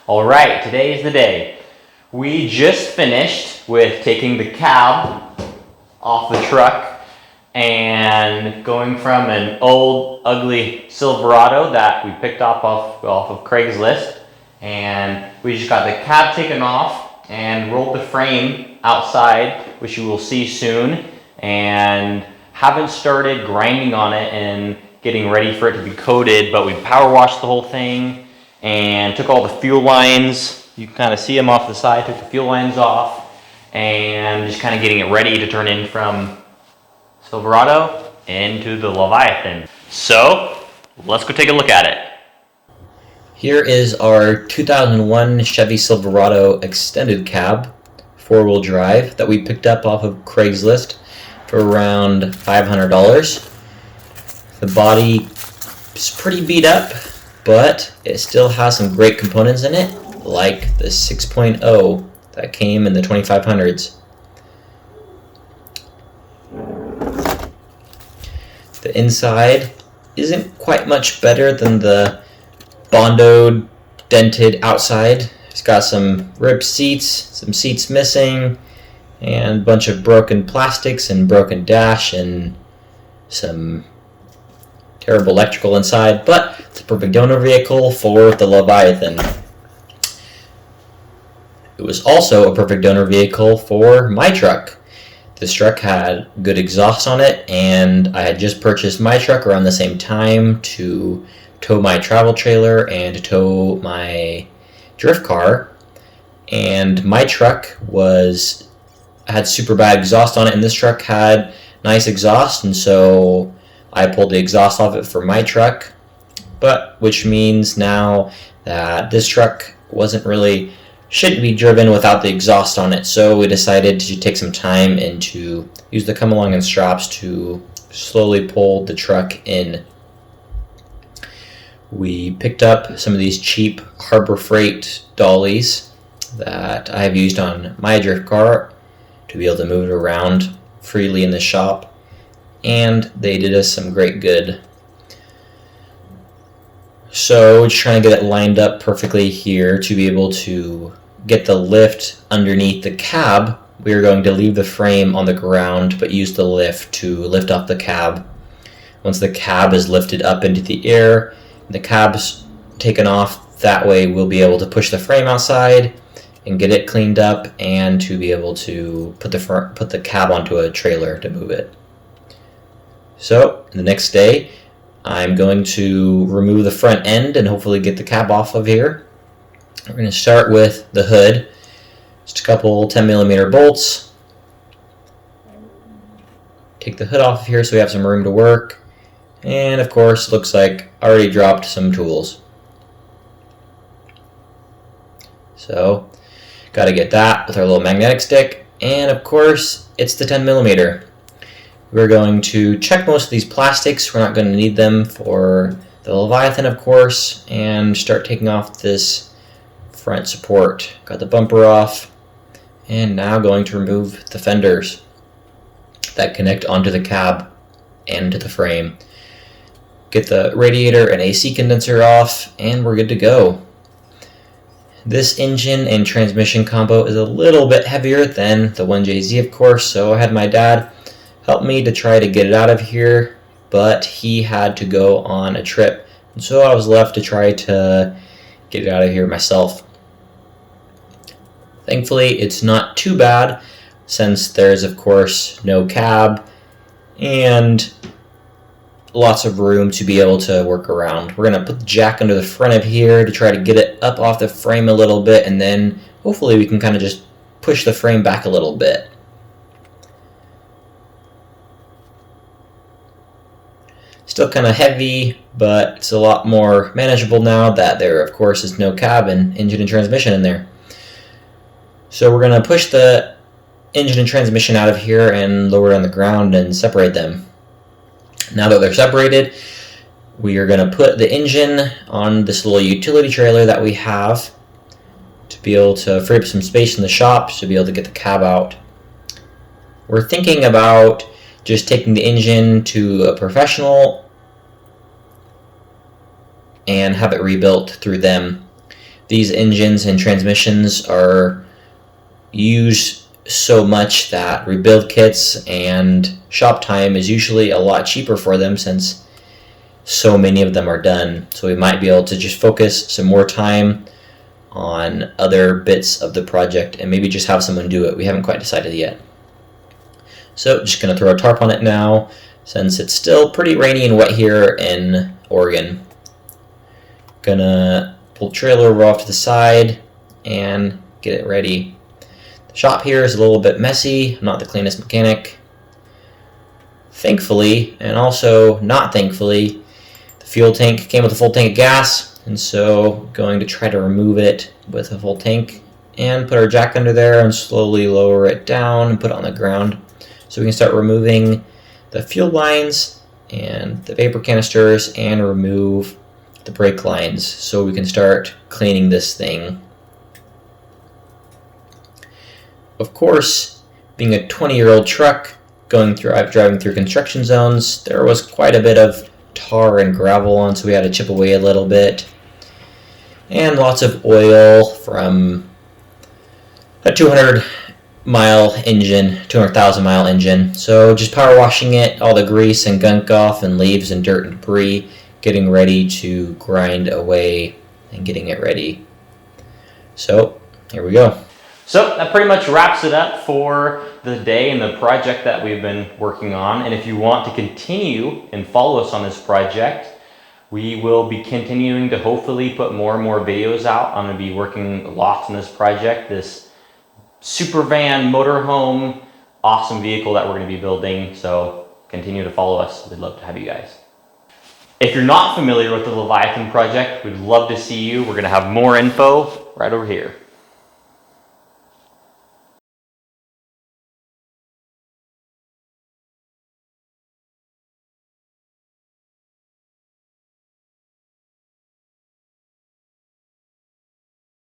Alright, today is the day. We just finished with taking the cab off the truck and going from an old, ugly Silverado that we picked up off of Craigslist, and we just got the cab taken off and rolled the frame outside, which you will see soon, and haven't started grinding on it and getting ready for it to be coated, but we power washed the whole thing and took all the fuel lines. You can kind of see them off the side, took the fuel lines off, and just kind of getting it ready to turn in from Silverado into the Leviathan. So let's go take a look at it. Here is our 2001 Chevy Silverado extended cab, 4-wheel drive, that we picked up off of Craigslist for around $500. The body is pretty beat up, but it still has some great components in it, like the 6.0 that came in the 2500s. The inside isn't quite much better than the Bondoed dented outside. It's got some ripped seats, some seats missing, and a bunch of broken plastics and broken dash and some terrible electrical inside, but it's a perfect donor vehicle for the Leviathan. It was also a perfect donor vehicle for my truck. This truck had good exhaust on it, and I had just purchased my truck around the same time to tow my travel trailer and to tow my drift car. And my truck had super bad exhaust on it, and this truck had nice exhaust, and so I pulled the exhaust off it for my truck, which means now that this truck shouldn't be driven without the exhaust on it. So we decided to take some time and to use the come along and straps to slowly pull the truck in. We picked up some of these cheap Harbor Freight dollies that I have used on my drift car to be able to move it around freely in the shop, and they did us some great good. So we're just trying to get it lined up perfectly here to be able to get the lift underneath the cab. We are going to leave the frame on the ground but use the lift to lift off the cab. Once the cab is lifted up into the air, the cab's taken off, that way we'll be able to push the frame outside and get it cleaned up and to be able to put the cab onto a trailer to move it. So the next day I'm going to remove the front end and hopefully get the cab off of here. We're going to start with the hood. Just a couple 10mm bolts. Take the hood off of here so we have some room to work. And of course, looks like I already dropped some tools. So, got to get that with our little magnetic stick. And of course, it's the 10mm. We're going to check most of these plastics. We're not going to need them for the Leviathan, of course, and start taking off this front support. Got the bumper off, and now going to remove the fenders that connect onto the cab and to the frame. Get the radiator and AC condenser off, and we're good to go. This engine and transmission combo is a little bit heavier than the 1JZ, of course, so I had my dad help me to try to get it out of here, but he had to go on a trip, and so I was left to try to get it out of here myself. Thankfully, it's not too bad, since there's, of course, no cab and lots of room to be able to work around. We're going to put the jack under the front of here to try to get it up off the frame a little bit, and then hopefully we can kind of just push the frame back a little bit. Still kind of heavy, but it's a lot more manageable now that there, of course, is no cab and engine and transmission in there. So we're going to push the engine and transmission out of here and lower it on the ground and separate them. Now that they're separated, we are going to put the engine on this little utility trailer that we have to be able to free up some space in the shop to be able to get the cab out. We're thinking about just taking the engine to a professional and have it rebuilt through them. these engines and transmissions are used so much that rebuild kits and shop time is usually a lot cheaper for them since so many of them are done. So we might be able to just focus some more time on other bits of the project and maybe just have someone do it. We haven't quite decided yet. So just going to throw a tarp on it now since it's still pretty rainy and wet here in Oregon. Gonna pull the trailer over off to the side and get it ready. The shop here is a little bit messy. I'm not the cleanest mechanic. Thankfully, and also not thankfully, the fuel tank came with a full tank of gas, and so going to try to remove it with a full tank and put our jack under there and slowly lower it down and put it on the ground so we can start removing the fuel lines and the vapor canisters and remove the brake lines so we can start cleaning this thing. Of course, being a 20-year-old truck driving through construction zones, there was quite a bit of tar and gravel on, so we had to chip away a little bit. And lots of oil from a 200,000 mile engine. So just power washing it, all the grease and gunk off and leaves and dirt and debris, getting ready to grind away and getting it ready. So here we go. So that pretty much wraps it up for the day and the project that we've been working on. And if you want to continue and follow us on this project, we will be continuing to hopefully put more and more videos out. I'm going to be working lots on this project, this super van motorhome, awesome vehicle that we're going to be building. So continue to follow us. We'd love to have you guys. If you're not familiar with the Leviathan Project, we'd love to see you. We're going to have more info right over here.